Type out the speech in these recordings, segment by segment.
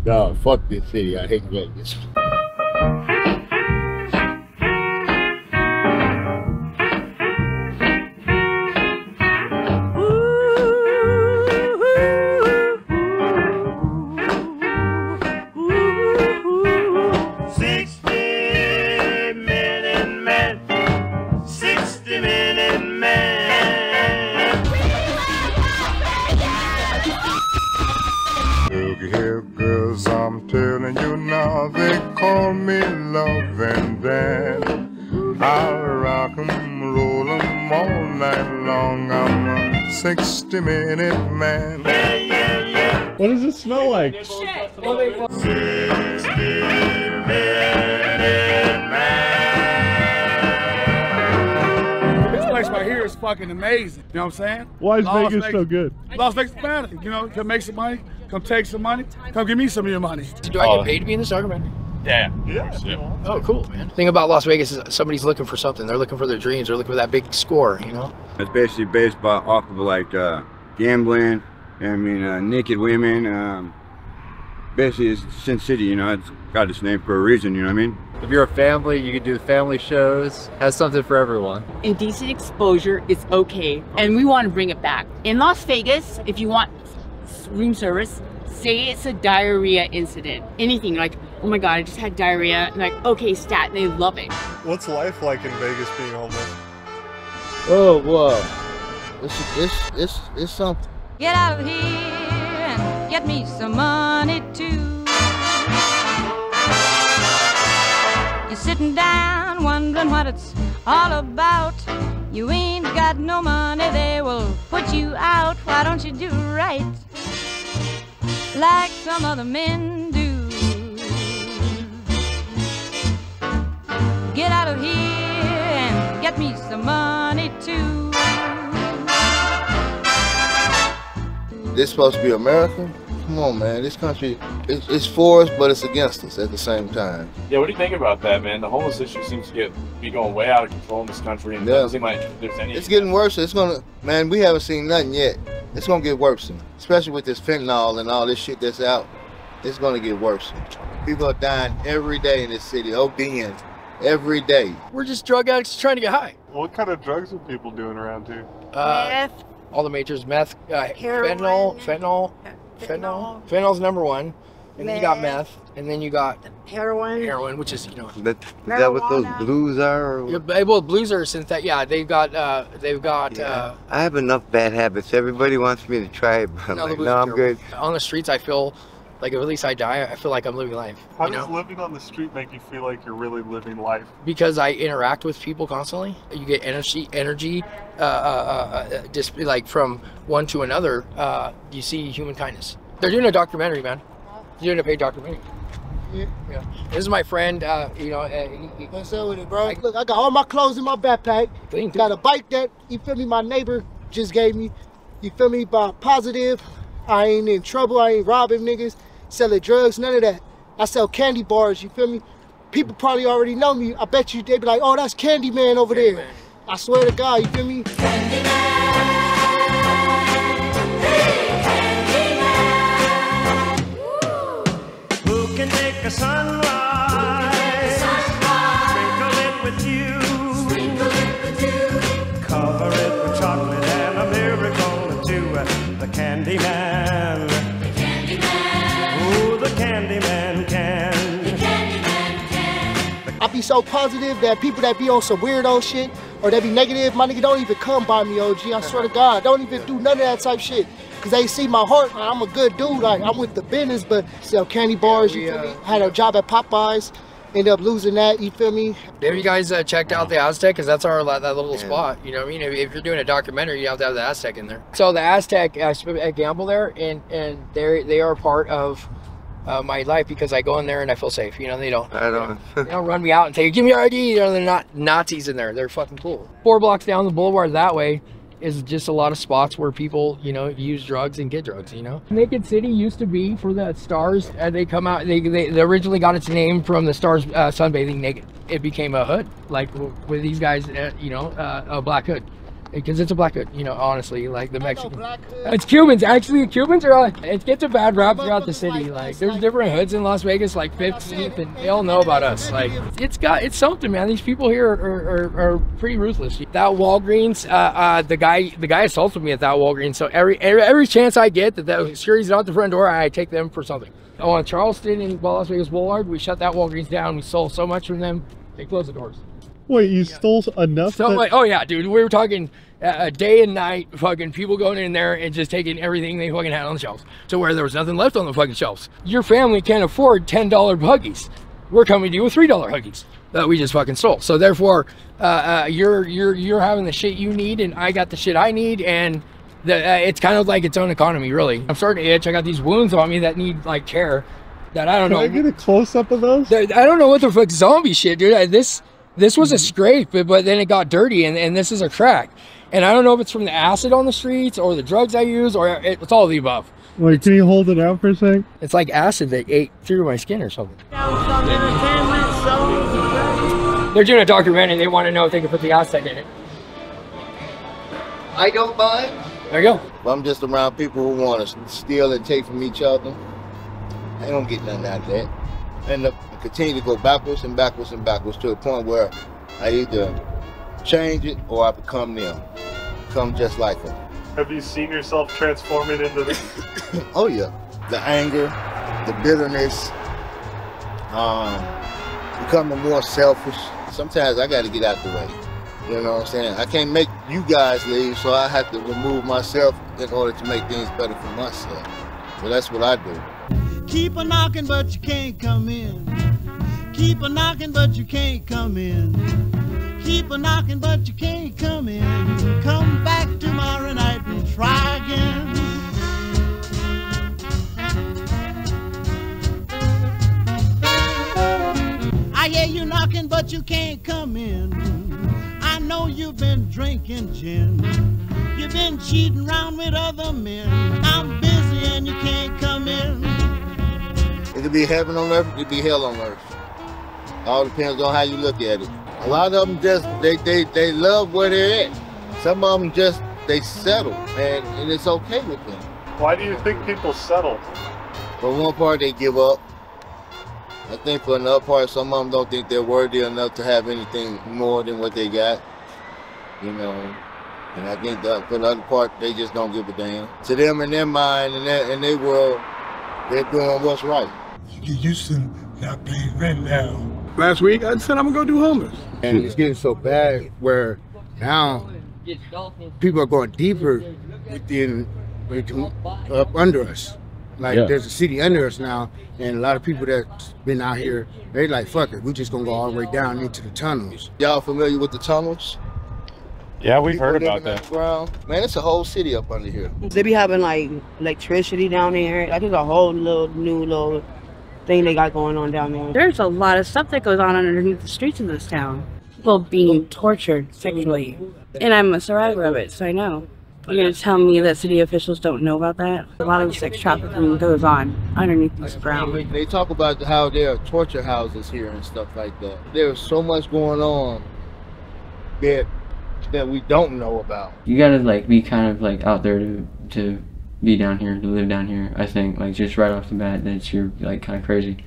No, fuck this city. I hate Vegas. I'm telling you now, they call me love and then I'll rock 'em, roll 'em all night long. I'm a 60-minute man. What does it smell like? 60-minute man. This place right here is fucking amazing. You know what I'm saying? Why is Vegas so good? Las Vegas Apathy. You know, come make some money, come take some money, come give me some of your money. Do I get paid to be in this documentary? Yeah. Oh, cool, man. The thing about Las Vegas is somebody's looking for something. They're looking for their dreams. They're looking for that big score, you know? It's basically based off of like gambling, naked women. Basically, it's Sin City, you know, it's got its name for a reason, you know what I mean? If you're a family, you can do family shows. Has something for everyone. Indecent exposure is okay, and we want to bring it back. In Las Vegas, if you want room service, say it's a diarrhea incident. Anything like, oh my God, I just had diarrhea. And like, okay, stat, they love it. What's life like in Vegas being homeless? Oh, whoa. It's something. Get out of here and get me some money too. You're sitting down wondering what it's all about. You ain't got no money, they will put you out. Why don't you do right like some other men do? Get out of here and get me some money too. This supposed to be America? Come on, man. This country, it's for us, but it's against us at the same time. Yeah, what do you think about that, man? The homeless issue seems to be going way out of control in this country, and it doesn't seem like there's any... It's getting worse. It's gonna, man, we haven't seen nothing yet. It's gonna get worse, especially with this fentanyl and all this shit that's out. It's gonna get worse. People are dying every day in this city, ODing every day. We're just drug addicts trying to get high. What kind of drugs are people doing around here? Meth. All the majors, meth, Heroin. fentanyl's number one, and then you got meth, and then you got heroin, which is, you know, Is that what those blues are? Or? Yeah, well, blues are synthetic. Yeah, they've got. Yeah. I have enough bad habits. Everybody wants me to try it, but I'm like, no, I'm good. On the streets, I feel like if at least I die, I feel like I'm living life. How does living on the street make you feel like you're really living life? Because I interact with people constantly. You get energy, just like from one to another. You see human kindness. They're doing a documentary, man. They're doing a paid documentary. Yeah. This is my friend. You know. What's up with it, bro? Look, I got all my clothes in my backpack. Clean, got a bike that, you feel me, my neighbor just gave me. You feel me, by positive. I ain't in trouble. I ain't robbing niggas, selling drugs, none of that. I sell candy bars, you feel me? People probably already know me. I bet you they be like, oh, that's Candy Man over there. Man. I swear to God, you feel me? Candy Man. Who can make a sunrise? Sprinkle it with you. Cover it with chocolate and a miracle or two. The Candy Man. The Candy Man. Ooh, the Candy Man can. The Candy Man can. I be so positive that people that be on some weirdo shit or that be negative, my nigga, don't even come by me, OG. I swear to God, don't even do none of that type shit. Cause they see my heart, I'm a good dude, like I'm with the business, but sell candy bars, you feel me? Had a job at Popeyes, ended up losing that, you feel me? Have you guys checked out the Aztec? Cause that's our that little spot, you know what I mean? If you're doing a documentary, you have to have the Aztec in there. So the Aztec, I gamble there, and they are part of my life because I go in there and I feel safe. You know, they don't run me out and say, give me your ID. You know, they're not Nazis in there. They're fucking cool. 4 blocks down the boulevard that way is just a lot of spots where people, you know, use drugs and get drugs, you know. Naked City used to be for the stars. They come out, they originally got its name from the stars sunbathing naked. It became a hood, like with these guys, you know, a black hood. because it's a black hood, you know, honestly, like the Mexican. It's Cubans, actually. Cubans are, it gets a bad rap throughout the city. Like, there's different hoods in Las Vegas, like 15th, and they all know about us. Like, it's something, man. These people here are pretty ruthless. That Walgreens, the guy assaulted me at that Walgreens, so every chance I get that the security's out the front door, I take them for something. Oh, on Charleston and Las Vegas Boulevard, we shut that Walgreens down. We stole so much from them, they closed the doors. Wait, you stole enough? So, like, oh yeah, dude, we were talking day and night, fucking people going in there and just taking everything they fucking had on the shelves to where there was nothing left on the fucking shelves. Your family can't afford $10 Huggies. We're coming to you with $3 Huggies that we just fucking stole. So therefore, you're having the shit you need, and I got the shit I need, and it's kind of like its own economy, really. I'm starting to itch. I got these wounds on me that need like care. That I don't know. Can I get a close up of those? I don't know what the fuck zombie shit, dude. This was a scrape, but then it got dirty, and this is a crack. And I don't know if it's from the acid on the streets or the drugs I use, or it's all of the above. Wait, can you hold it out for a sec? It's like acid that ate through my skin or something. They're doing a documentary. They want to know if they can put the Aztec in it. I don't mind. There you go. I'm just around people who want to steal and take from each other. I don't get nothing out of that. And continue to go backwards and backwards and backwards to a point where I either change it or I become them. Become just like them. Have you seen yourself transforming into this? Oh yeah. The anger, the bitterness, becoming more selfish. Sometimes I got to get out the way. You know what I'm saying? I can't make you guys leave, so I have to remove myself in order to make things better for myself. So that's what I do. Keep a knocking, but you can't come in. Keep a knocking, but you can't come in. Keep a knocking, but you can't come in. Come back tomorrow night and try again. I hear you knocking, but you can't come in. I know you've been drinking gin. You've been cheating around with other men. I'm busy and you can't come in. It could be heaven on earth, it could be hell on earth. All depends on how you look at it. A lot of them just, they love where they're at. Some of them just, they settle, and it's okay with them. Why do you think people settle? For one part, they give up. I think for another part, some of them don't think they're worthy enough to have anything more than what they got. You know, and I think that for the other part, they just don't give a damn. To them, in their mind, in their world, they're doing what's right. You get used to not paying rent now. Last week, I said I'm gonna go do homeless. And it's getting so bad where now people are going deeper up under us. Like there's a city under us now, and a lot of people that's been out here, they like, fuck it, we just gonna go all the way down into the tunnels. Y'all familiar with the tunnels? Yeah, we've heard about that. Man, it's a whole city up under here. They be having like electricity down there. Like it's a whole new thing they got going on down there. There's a lot of stuff that goes on underneath the streets of this town. People being tortured sexually. And I'm a survivor of it, so I know. You're gonna tell me that city officials don't know about that? A lot of sex trafficking goes on underneath this ground. They talk about how there are torture houses here and stuff like that. There's so much going on that we don't know about. You gotta like be kind of like out there to be down here, to live down here. I think like just right off the bat that you're like kind of crazy.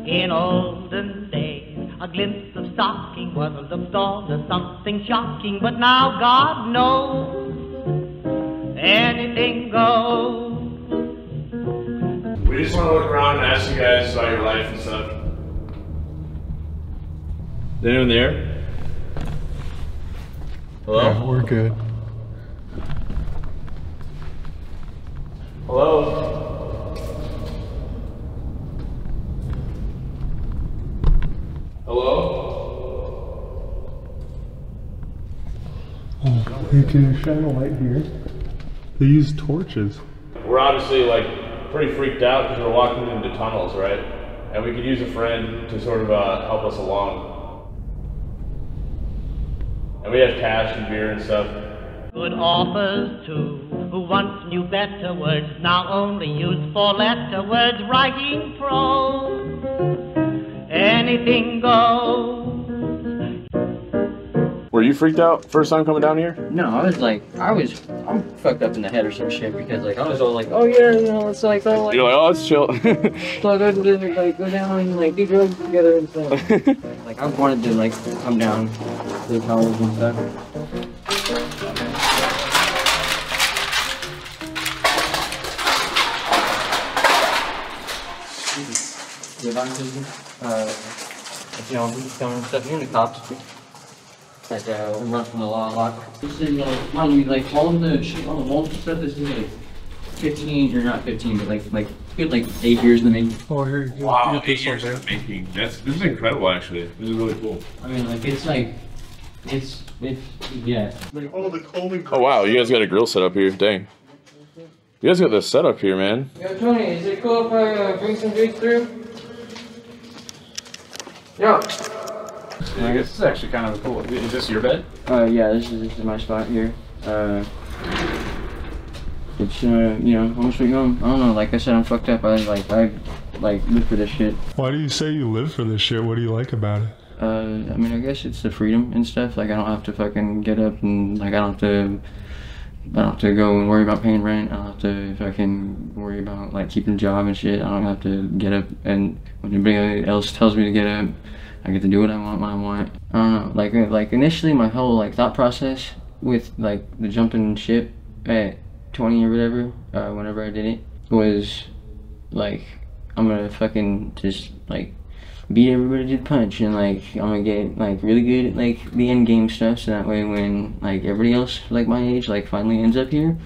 In olden days, a glimpse of stocking was looked on as something shocking, but now God knows anything goes. We just want to look around and ask you guys about your life and stuff. Is anyone there? Hello? Yeah, we're good. Hello? Hello? Oh, you can shine a light here. They use torches. We're obviously like pretty freaked out because we're walking into tunnels, right? And we could use a friend to sort of help us along. And we have cash and beer and stuff. Good authors too, who once knew better words, now only use four-letter words, writing prose. Anything goes. Were you freaked out first time coming down here? No, I'm fucked up in the head or some shit because like I was all like, oh yeah, you know, it's like, oh, like, You're like, oh, it's chill. so go down and like do drugs together and stuff. Like I wanted to like come down to college and stuff. You know, telling stuff in the cops. Like, run from the law a lot. This is, mind you, like, all of the shit on the walls and stuff, this is like 15, or not 15, but like good, like 8 years in the making. Oh, here you go. Wow, 8 years in the making. This is incredible, actually. This is really cool. I mean, like, it's like, it's, yeah. Like, all the cold. Oh, wow, you guys got a grill set up here. Dang. You guys got this set up here, man. Yo, Tony, is it cool if I bring some dudes through? Yo. I guess this is actually kind of cool. Is this your bed? Yeah, this is my spot here. It's, you know, home sweet home. I don't know, like I said, I'm fucked up. I live for this shit. Why do you say you live for this shit? What do you like about it? I mean, I guess it's the freedom and stuff. Like, I don't have to fucking get up and, like, I don't have to go and worry about paying rent. I don't have to fucking worry about, like, keeping a job and shit. I don't have to get up and when anybody else tells me to get up, I get to do what I want when I want. I don't know, like initially my whole like thought process with like the jumping ship at 20 or whatever, whenever I did it, was like, I'm gonna fucking just like beat everybody to the punch and like I'm gonna get like really good at like the end game stuff, so that way when like everybody else like my age like finally ends up here,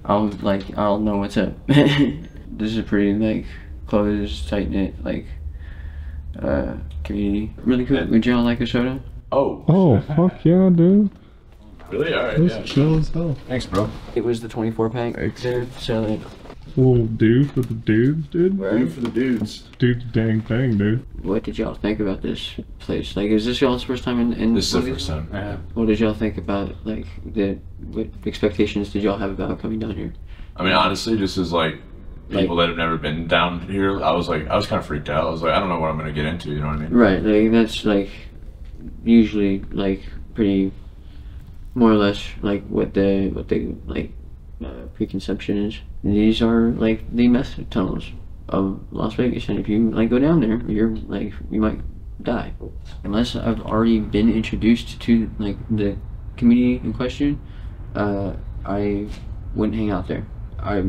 I'll know what's up. This is a pretty like closed, tight knit like community. Really cool. Would y'all like a soda? Oh, fuck yeah, dude. Really? Alright, That's yeah. chill as hell. Thanks, bro. It was the 24 pack there, so like, Little dude for the dudes, dude. Dude for the dudes. Dude's dang thing, dude. what did y'all think about this place? Like, is this y'all's first time in This is the first time. Yeah. What did y'all think about, like, what expectations did y'all have about coming down here? I mean, honestly, just as like people that have never been down here, I was kind of freaked out. I was like, I don't know what I'm gonna get into, you know what I mean? Right, like, that's like usually like pretty more or less like what the like preconception is. These are like the meth tunnels of Las Vegas, and if you like go down there, you're like, you might die unless I've already been introduced to like the community in question. I wouldn't hang out there. I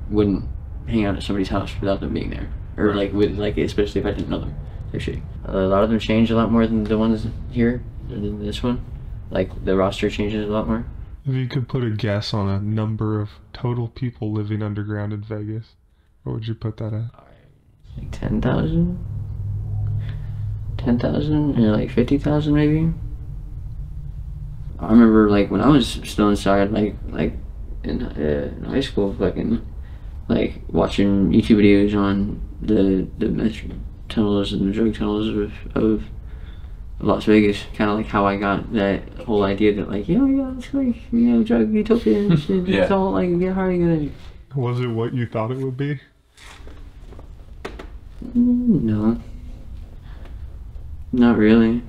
wouldn't hang out at somebody's house without them being there, or like with like, especially if I didn't know them. Actually, a lot of them change a lot more than the ones here, than this one. Like the roster changes a lot more. If you could put a guess on a number of total people living underground in Vegas, what would you put that at? Like 10,000? 10,000 and like 50,000 maybe? I remember like when I was still inside, like in high school, fucking like watching YouTube videos on the meth tunnels and the drug tunnels of Las Vegas, kind of like how I got that whole idea that like, yeah, it's like, you know, drug utopia and shit. Yeah. It's all like, yeah, how are you gonna... Was it what you thought it would be? No. Not really.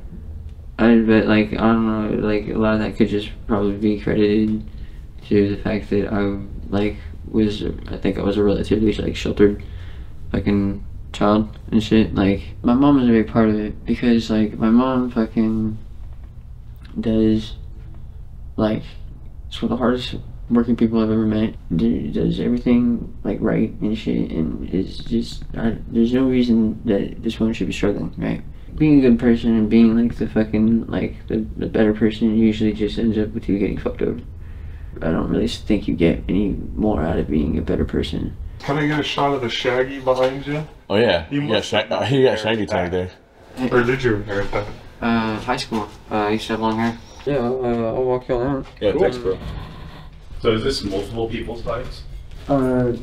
I bet like, I don't know, like a lot of that could just probably be credited to the fact that I like I think I was a relatively like sheltered fucking child and shit. Like my mom was a big part of it because like my mom fucking does like, it's one of the hardest working people I've ever met. Does everything like right and shit, and it's just there's no reason that this woman should be struggling, right? Being a good person and being like the fucking like the better person usually just ends up with you getting fucked over. I don't really think you get any more out of being a better person. Can I get a shot of the Shaggy behind you? Oh yeah, You he must got Shaggy tag there. Or did you inherit that? High school. I used to have long hair. Yeah, I'll walk y'all out. Yeah, thanks, bro. So is this multiple people's bikes? Yeah.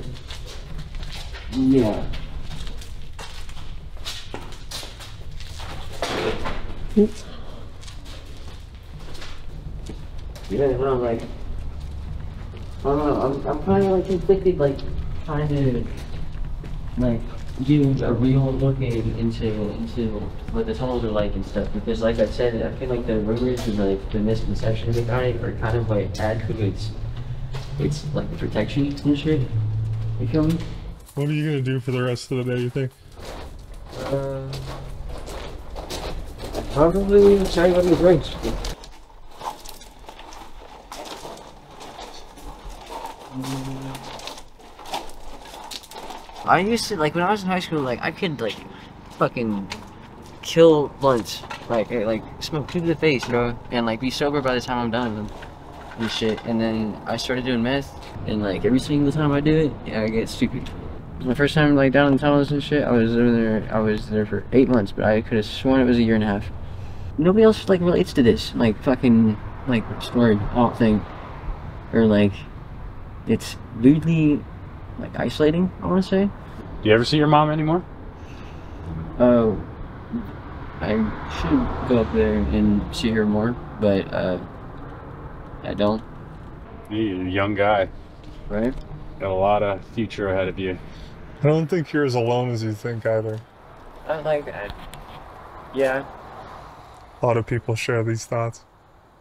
Yeah, no, like, don't know. I'm kind of like conflicted, like trying to like do a real look into what the tunnels are like and stuff. Because like I said, I feel like the rumors and like the misconceptions about it are kind of like add to it's like protection and shit. You feel me? What are you gonna do for the rest of the day, you think? Probably try to get drinks. I used to, like, when I was in high school, like, I could, like, fucking kill blunts. Like smoke two to the face, bro. And, like, be sober by the time I'm done with them and shit. And then I started doing meth. And, like, every single time I do it, yeah, I get stupid. My first time, like, down in the tunnels and shit, I was there for 8 months. But I could have sworn it was a year and a half. Nobody else, like, relates to this. Like, fucking, like, story, alt thing. Or, like, it's weirdly, like, isolating, I want to say. Do you ever see your mom anymore? Oh, I should go up there and see her more, but I don't. You're a young guy. Right? Got a lot of future ahead of you. I don't think you're as alone as you think either. I like that. Yeah. A lot of people share these thoughts.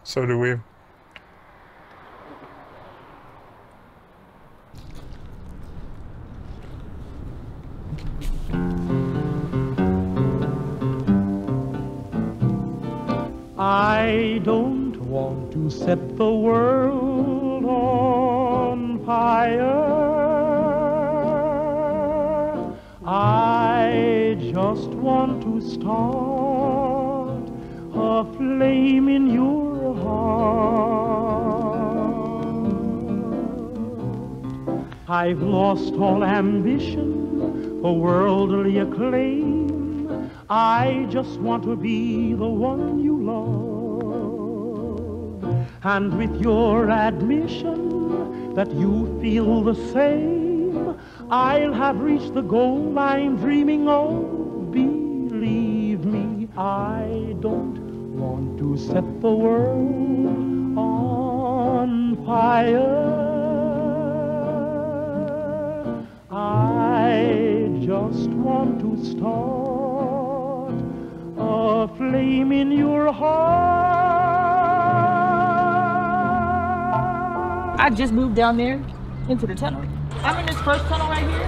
So do we. I don't want to set the world on fire. I just want to start a flame in your heart. I've lost all ambition for worldly acclaim. I just want to be the one you love. And with your admission that you feel the same, I'll have reached the goal I'm dreaming of. Believe me, I don't want to set the world on fire. I just want to start a flame in your heart. I just moved down there into the tunnel. I'm in this first tunnel right here.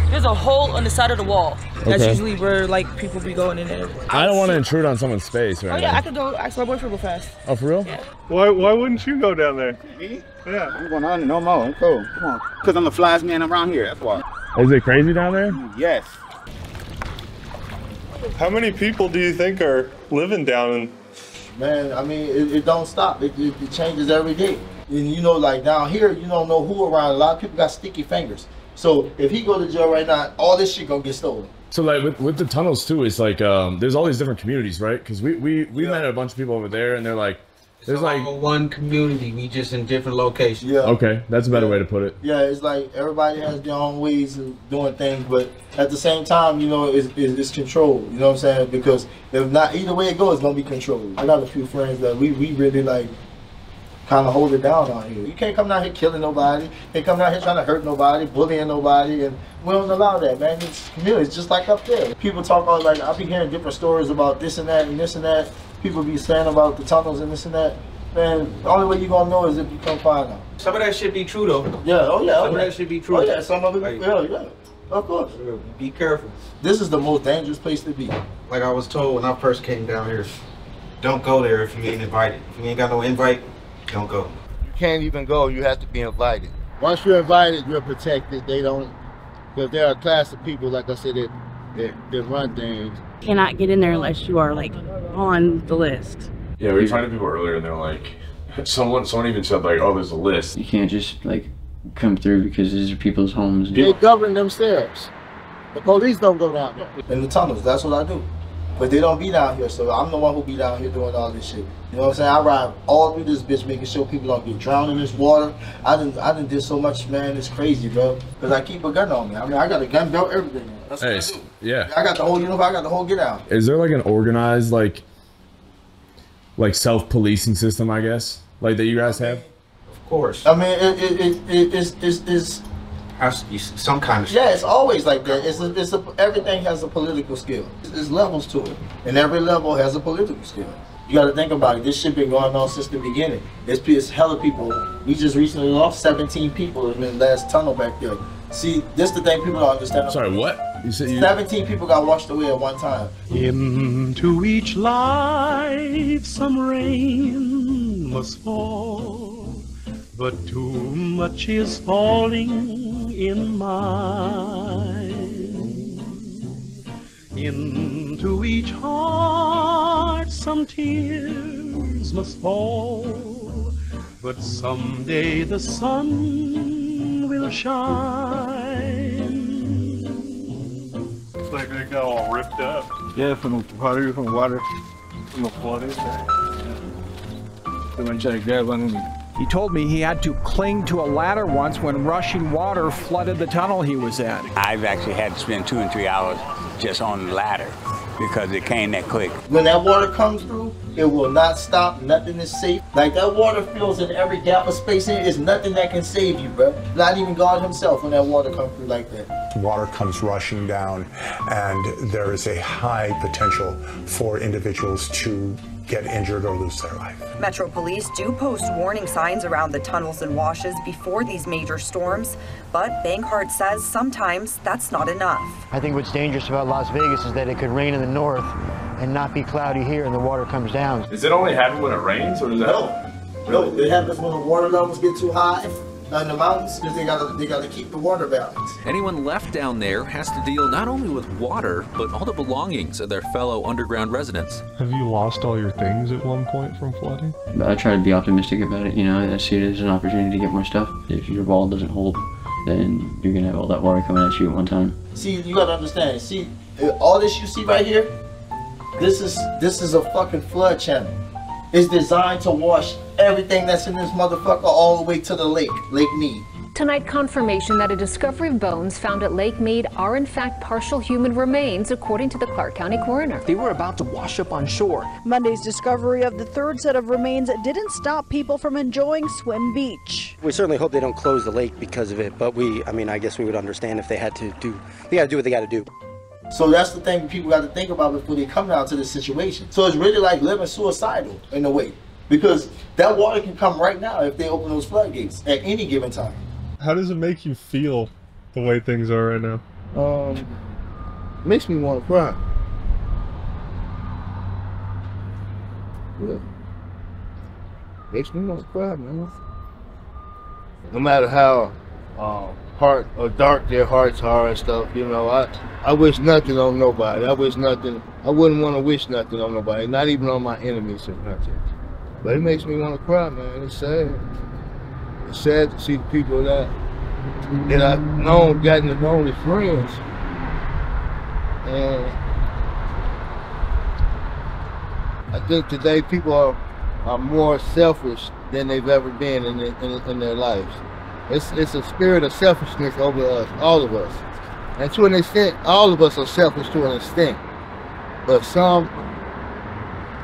There's a hole on the side of the wall. That's usually where like people be going in there. I don't want to intrude on someone's space right Oh yeah, now. I could go ask my boyfriend real fast. Oh, for real? Yeah. Why wouldn't you go down there? Me? Yeah. I'm going on no more. I'm cool. Come on. Because I'm the flyest man around here. That's why. Is it crazy down there? Yes. How many people do you think are living down in? Man, I mean, it don't stop. It changes every day. And you know, like down here, you don't know who around. A lot of people got sticky fingers. So if he go to jail right now, all this shit gonna get stolen. So like with the tunnels too, it's like there's all these different communities, right? Because we met a bunch of people over there, and they're like, there's like one community. We just in different locations. Yeah. Okay, that's a better way to put it. Yeah, it's like everybody has their own ways of doing things, but at the same time, you know, it's controlled. You know what I'm saying? Because if not, either way it goes, it's gonna be controlled. I got a few friends that we really like kind of hold it down out here. You can't come down here killing nobody. You can't come down here trying to hurt nobody, bullying nobody, and we don't allow that, man. It's community. It's just like up there. People talk about, like, I'll be hearing different stories about this and that and this and that. People be saying about the tunnels and this and that. Man, the only way you're gonna know is if you come find out. Some of that should be true though. Yeah, oh yeah. Some of that should be true. Oh yeah, some of it, like, yeah, of course. Be careful. This is the most dangerous place to be. Like I was told when I first came down here, don't go there if you ain't invited. If you ain't got no invite, don't go. You can't even go, you have to be invited. Once you're invited, you're protected. They don't, because there are a class of people, like I said, that run things. Cannot get in there unless you are like on the list. Yeah, we were talking to people earlier, and they're like, someone even said like, oh, there's a list. You can't just like come through because these are people's homes. They govern themselves. The police don't go down there. In the tunnels, that's what I do. But they don't be down here, so I'm the one who be down here doing all this shit. You know what I'm saying? I ride all through this bitch making sure people don't get drowned in this water. I done did so much, man, it's crazy, bro. Because I keep a gun on me. I mean, I got a gun belt, everything. That's what I do. Yeah. I got the whole uniform, I got the whole get out. Is there like an organized like self-policing system, I guess, like that you guys have? Of course. I mean, it's Has some kind of. yeah, it's always like that. Everything has a political skill. There's levels to it, and every level has a political skill. You got to think about it. This shit been going on since the beginning. It's hella people. We just recently lost 17 people in the last tunnel back there. See, this the thing people don't understand. Sorry, what? You said 17 people got washed away at one time. Into each life some rain must fall, but too much is falling in mine. Into each heart some tears must fall, but someday the sun will shine. It's like they got all ripped up. Yeah, from the water, from the flooding. So when I grab one. He told me he had to cling to a ladder once when rushing water flooded the tunnel he was in. I've actually had to spend 2 and 3 hours just on the ladder because it came that quick. When that water comes through, it will not stop. Nothing is safe. Like that water fills in every gap of space in it. There's nothing that can save you, bro. Not even God himself when that water comes through like that. Water comes rushing down, and there is a high potential for individuals to get injured or lose their life. Metro Police do post warning signs around the tunnels and washes before these major storms, but Bankhart says sometimes that's not enough. I think what's dangerous about Las Vegas is that it could rain in the north and not be cloudy here and the water comes down. Does it only happen when it rains, or does that? No, it happens when the water levels get too high in the mountains because they gotta keep the water balance. Anyone left down there has to deal not only with water, but all the belongings of their fellow underground residents. Have you lost all your things at one point from flooding? I try to be optimistic about it, you know, I see it as an opportunity to get more stuff. If your wall doesn't hold, then you're gonna have all that water coming at you at one time. See, you gotta understand. See, all this you see right here, this is a fucking flood channel. It's designed to wash everything that's in this motherfucker all the way to the lake, Lake Mead. Tonight, confirmation that a discovery of bones found at Lake Mead are in fact partial human remains, according to the Clark County coroner. They were about to wash up on shore. Monday's discovery of the third set of remains didn't stop people from enjoying Swim Beach. We certainly hope they don't close the lake because of it, but I guess we would understand if they had to do, they gotta do what they gotta do. So that's the thing people got to think about before they come down to this situation. So it's really like living suicidal in a way, because that water can come right now if they open those floodgates at any given time. How does it make you feel the way things are right now? Makes me want to cry. Yeah. Makes me want to cry, man. No matter how hard or dark their hearts are and stuff, you know, I wish nothing on nobody. I wouldn't want to wish nothing on nobody, not even on my enemies or nothing. But it makes me want to cry, man. It's sad. It's sad to see the people that I've gotten to know as friends. And I think today people are more selfish than they've ever been in their lives. It's a spirit of selfishness over us, all of us. And to an extent, all of us are selfish to an extent. But some,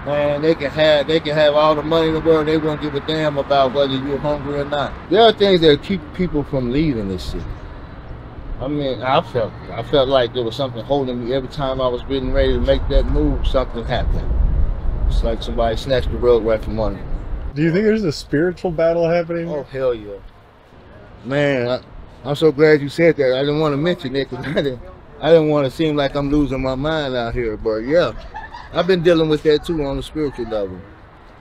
man, they can have all the money in the world, they won't give a damn about whether you're hungry or not. There are things that keep people from leaving this city. I mean, I felt like there was something holding me every time I was getting ready to make that move, something happened. It's like somebody snatched the rug right from under me. Do you think there's a spiritual battle happening? Oh, hell yeah. Man, I'm so glad you said that. I didn't want to mention it because I didn't want to seem like I'm losing my mind out here. But yeah, I've been dealing with that too on the spiritual level.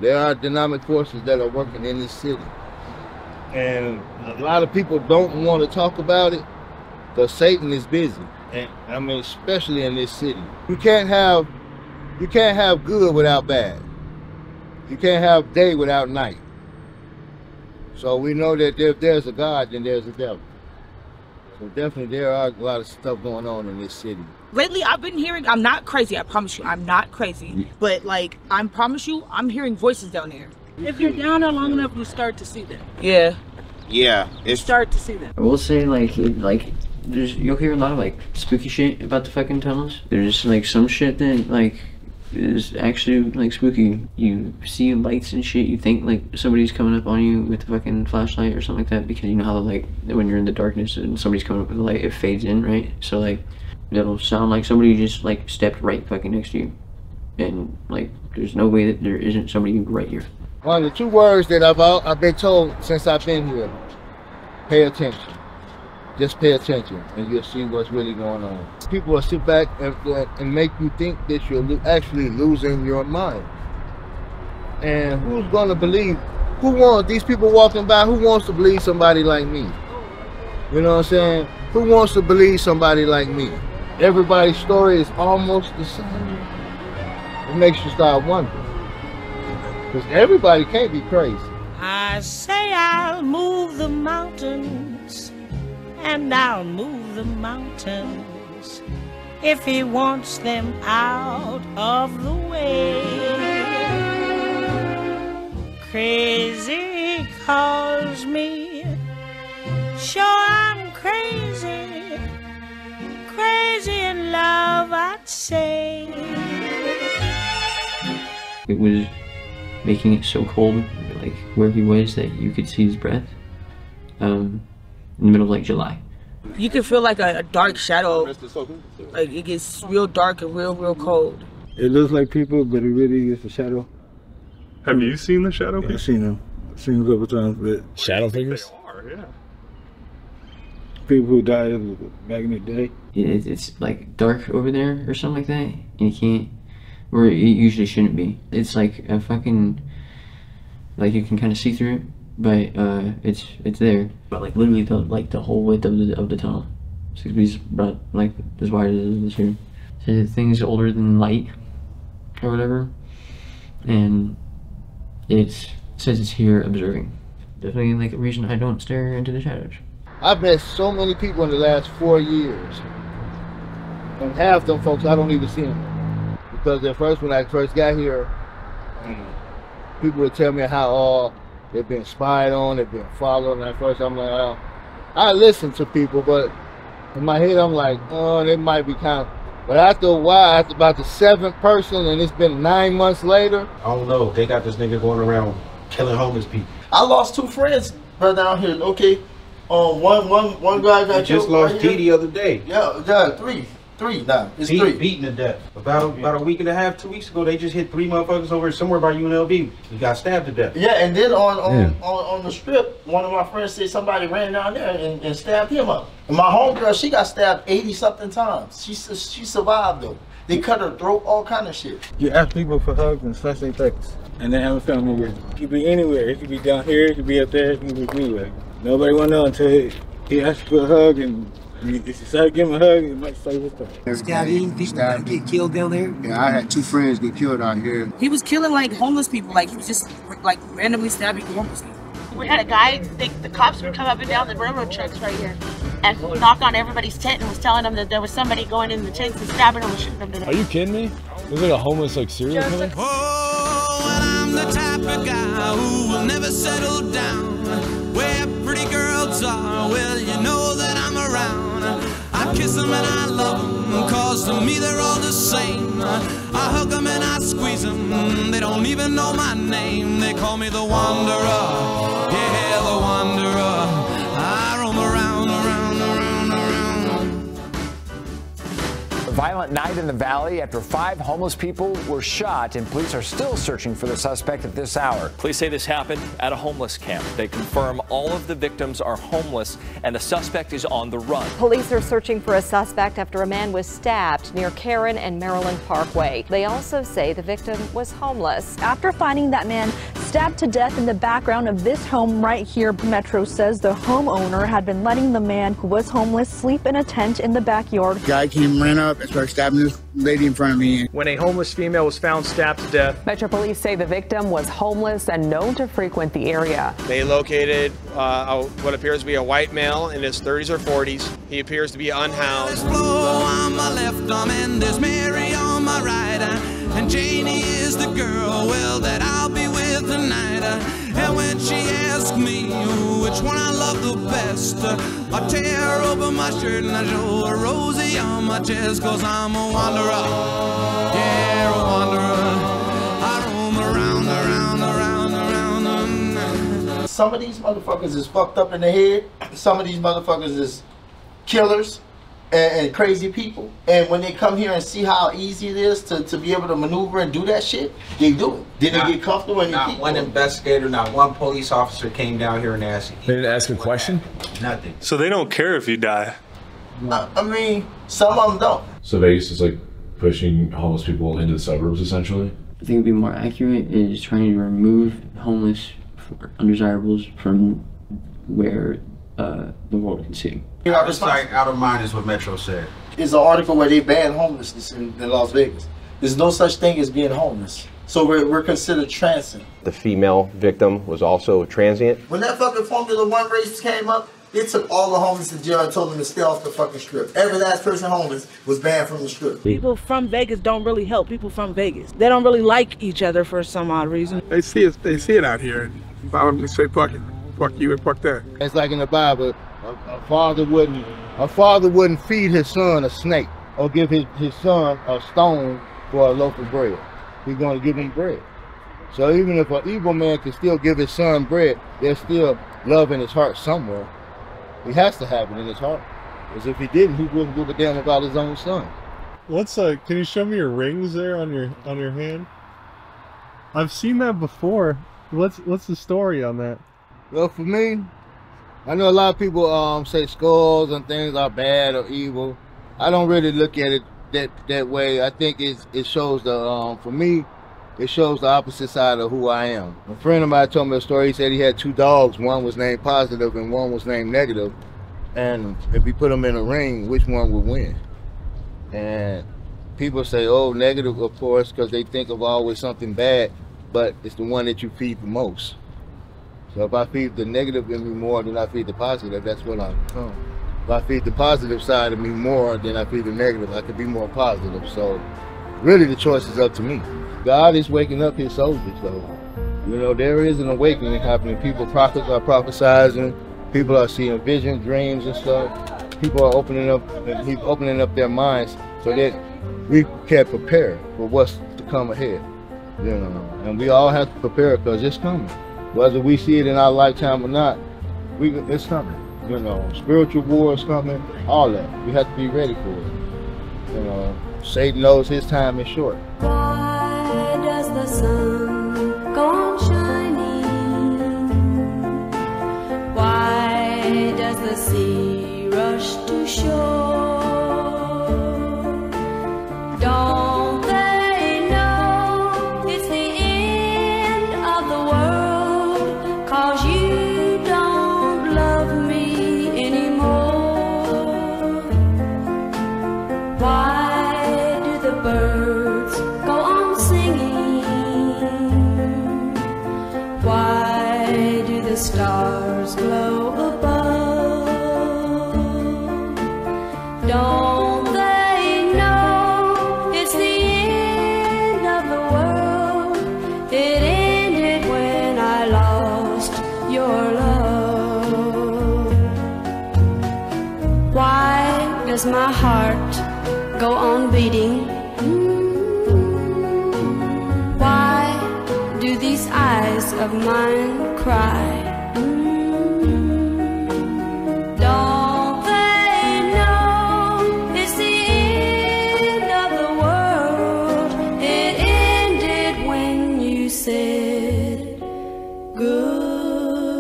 There are dynamic forces that are working in this city. And a lot of people don't want to talk about it because Satan is busy. And I mean, especially in this city. You can't have good without bad. You can't have day without night. So we know that if there's a God, then there's a devil. So definitely there are a lot of stuff going on in this city. Lately, I've been hearing, I'm not crazy, I promise you, I'm not crazy. But like, I promise you, I'm hearing voices down there. If you're down there long enough, you start to see them. Yeah. Yeah, You start to see them. I will say, you'll hear a lot of, spooky shit about the fucking tunnels. There's, some shit that, is actually like spooky. You see lights and shit, you think like somebody's coming up on you with a fucking flashlight or something like that, because you know how like when you're in the darkness and somebody's coming up with a light, it fades in, right? So like it'll sound like somebody just like stepped right fucking next to you, and like there's no way that there isn't somebody right here. One of the 2 words that I've been told since I've been here: pay attention. Just pay attention, and you'll see what's really going on. People will sit back and make you think that you're actually losing your mind. And who's going to believe? Who wants these people walking by? Who wants to believe somebody like me? You know what I'm saying? Who wants to believe somebody like me? Everybody's story is almost the same. It makes you start wondering, because everybody can't be crazy. I say I'll move the mountains, and I'll move the mountains if he wants them out of the way. Crazy calls me, sure I'm crazy, crazy in love I'd say. It was making it so cold, like where he was, that you could see his breath. In the middle of like July. You can feel like a dark shadow. Like it gets real dark and real cold. It looks like people, but it really is a shadow. Have you seen the shadow? Yeah, I've seen them. I've seen them a couple times, but shadow figures? They are, yeah. People who died back in the day. It's like dark over there or something like that, and you can't, or it usually shouldn't be. It's like a fucking, like you can kind of see through it, but it's there. But like literally the whole width of the tunnel. 6 feet, about like as wide as it is here. So the thing's older than light, or whatever, and it says it's here observing. Definitely like a reason I don't stare into the shadows. I've met so many people in the last 4 years, and half them folks I don't even see them, because at first when I first got here, people would tell me how they've been spied on, they've been followed, and at first I'm like, oh. I listen to people, but in my head I'm like, oh, they might be kind of, but after a while, after about the 7th person, and it's been 9 months later. I don't know, they got this nigga going around killing homeless people. I lost 2 friends right down here, okay? One guy got killed. Just lost D the other day. Yeah, three now. It's 3. Beaten to death. About a week and a half, 2 weeks ago, they just hit 3 motherfuckers over somewhere by UNLV. He got stabbed to death. Yeah, and then on the strip, one of my friends said somebody ran down there and stabbed him up. And my homegirl, she got stabbed 80-something times. She survived though. They cut her throat, all kind of shit. You ask people for hugs and slash their face, and they haven't found nowhere. It could be anywhere. It could be down here. It could be up there. It could be anywhere. Nobody will know until he asks for a hug, and if you start giving him a hug, it might save his life. Scabby, people get killed down there. Yeah, I had 2 friends get killed out here. He was killing like homeless people. Like he was just like randomly stabbing homeless people. We had a guy, the cops would come up and down the railroad tracks right here and knock on everybody's tent and was telling them that there was somebody going in the tents and stabbing them and shooting them to death. Are you kidding me? There's like a homeless like serial killer? Oh, well, I'm the type of guy who will never settle down. Where pretty girls are, well, you know that I'm around. I kiss them and I love them, cause to me they're all the same. I hug them and I squeeze them, they don't even know my name. They call me the Wanderer, yeah, the Wanderer. I roam around. A violent night in the valley after 5 homeless people were shot, and police are still searching for the suspect at this hour. Police say this happened at a homeless camp. They confirm all of the victims are homeless and the suspect is on the run. Police are searching for a suspect after a man was stabbed near Karen and Maryland Parkway. They also say the victim was homeless. After finding that man stabbed to death in the background of this home right here, Metro says the homeowner had been letting the man who was homeless sleep in a tent in the backyard. Guy ran up and started stabbing this lady in front of me. When a homeless female was found stabbed to death. Metro police say the victim was homeless and known to frequent the area. They located what appears to be a white male in his 30s or 40s. He appears to be unhoused. On my left arm and there's Mary on my right, and Janie is the girl, well, that I'll be with tonight. And when she asks me which one I love the best, I tear open my shirt and I show her Rosie on my chest, cause I'm a wanderer, yeah. wanderer. I roam around, around. Some of these motherfuckers is fucked up in the head. Some of these motherfuckers is killers and crazy people. And when they come here and see how easy it is to be able to maneuver and do that shit, they do it. Then they get comfortable and not one investigator, not one police officer came down here and asked. They didn't ask a question? Nothing. So they don't care if you die. I mean, some of them don't. So Vegas is like pushing homeless people into the suburbs, essentially? I think it would be more accurate is trying to remove homeless undesirables from where the world can see. Out of sight, out of mind is what Metro said. There's an article where they banned homelessness in Las Vegas. There's no such thing as being homeless. So we're considered transient. The female victim was also transient. When that fucking Formula One race came up, they took all the homeless to jail and told them to stay off the fucking strip. Every last person homeless was banned from the strip. People from Vegas don't really help people from Vegas. They don't really like each other for some odd reason. They see it out here. If I would say fuck it, fuck you and fuck that. It's like in the Bible, a father wouldn't feed his son a snake or give his son a stone for a loaf of bread. He's going to give him bread. So even if an evil man can still give his son bread, there's still love in his heart somewhere. He has to have it in his heart. Because if he didn't, he wouldn't give a damn about his own son. What's can you show me your rings there on your hand? I've seen that before. What's the story on that? Well, for me, I know a lot of people say skulls and things are bad or evil. I don't really look at it that way. I think it shows the for me, it shows the opposite side of who I am. A friend of mine told me a story. He said he had 2 dogs. One was named Positive and one was named Negative. And if he put them in a ring, which one would win? And people say, oh, Negative, of course, because they think of always something bad, but it's the one that you feed the most. So if I feed the negative in me more than I feed the positive, that's what I become. If I feed the positive side of me more than I feed the negative, I could be more positive. So really the choice is up to me. God is waking up his soldiers, though. You know, there is an awakening happening. Prophets are prophesying. People are seeing vision, dreams and stuff. People are opening up their minds so that we can prepare for what's to come ahead. You know, and we all have to prepare because it's coming. Whether we see it in our lifetime or not, it's coming. You know, spiritual war is coming, all that. We have to be ready for it. You know, Satan knows his time is short. Why does the sun go on shining? Why does the sea rush to shore? Don't they know it's the end of the world? 'Cause you don't love me anymore. Why do the birds go on singing? Why do the stars glow above? Don't they know it's the end of the world? It ended when I lost your love. Why does my heart go on beating? Why do these eyes of mine cry? Don't they know it's the end of the world? It ended when you said goodbye.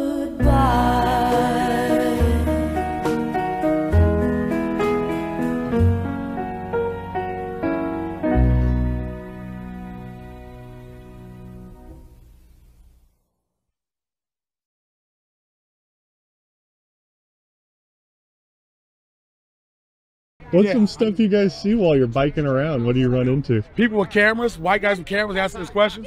What's some stuff you guys see while you're biking around? What do you run into? People with cameras, white guys with cameras asking us questions.